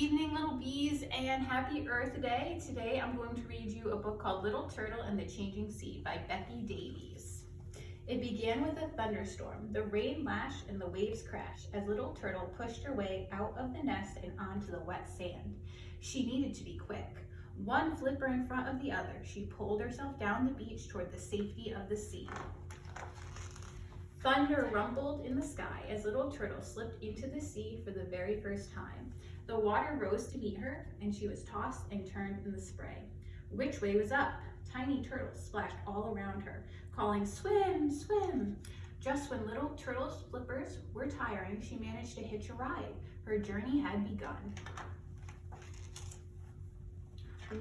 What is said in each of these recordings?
evening, little bees, and happy Earth Day. Today I'm going to read you a book called Little Turtle and the Changing Sea by Becky Davies. It began with a thunderstorm. The rain lashed and the waves crashed as Little Turtle pushed her way out of the nest and onto the wet sand. She needed to be quick. One flipper in front of the other, she pulled herself down the beach toward the safety of the sea. Thunder rumbled in the sky as Little Turtle slipped into the sea for the very first time. The water rose to meet her, and she was tossed and turned in the spray. Which way was up? Tiny turtles splashed all around her, calling, "Swim, swim!" Just when Little Turtle's flippers were tiring, she managed to hitch a ride. Her journey had begun.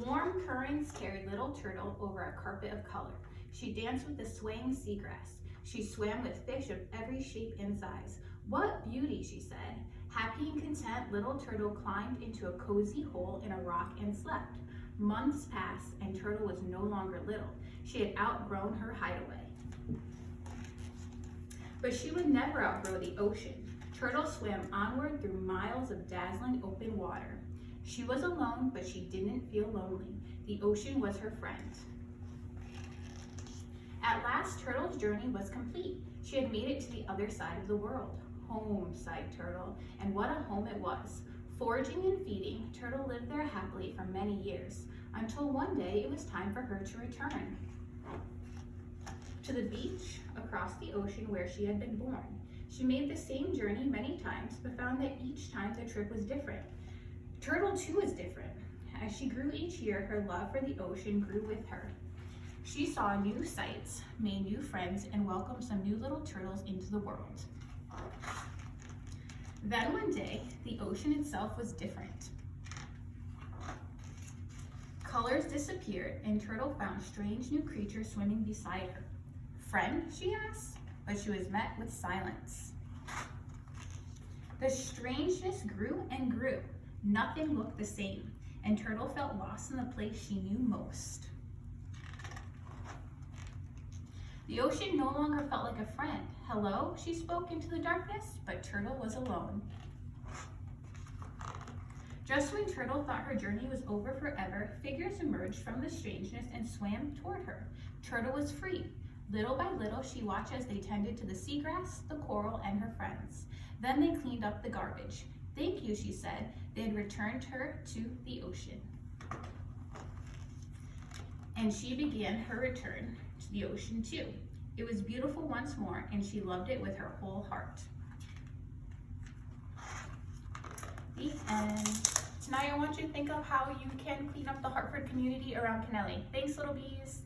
Warm currents carried Little Turtle over a carpet of color. She danced with the swaying seagrass. She swam with fish of every shape and size. "What beauty," she said. Happy and content, Little Turtle climbed into a cozy hole in a rock and slept. Months passed, and Turtle was no longer little. She had outgrown her hideaway. But she would never outgrow the ocean. Turtle swam onward through miles of dazzling open water. She was alone, but she didn't feel lonely. The ocean was her friend. At last, Turtle's journey was complete. She had made it to the other side of the world. "Home," sighed Turtle, and what a home it was. Foraging and feeding, Turtle lived there happily for many years, until one day it was time for her to return to the beach across the ocean where she had been born. She made the same journey many times, but found that each time the trip was different. Turtle too was different. As she grew each year, her love for the ocean grew with her. She saw new sights, made new friends, and welcomed some new little turtles into the world. Then one day, the ocean itself was different. Colors disappeared, and Turtle found strange new creatures swimming beside her. "Friend?" she asked, but she was met with silence. The strangeness grew and grew. Nothing looked the same, and Turtle felt lost in the place she knew most. The ocean no longer felt like a friend. "Hello," she spoke into the darkness, but Turtle was alone. Just when Turtle thought her journey was over forever, figures emerged from the strangeness and swam toward her. Turtle was free. Little by little, she watched as they tended to the seagrass, the coral, and her friends. Then they cleaned up the garbage. "Thank you," she said. They had returned her to the ocean. And she began her return to the ocean too. It was beautiful once more, and she loved it with her whole heart. The end. Tonight I want you to think of how you can clean up the Hartford community around Kennelly. Thanks, little bees.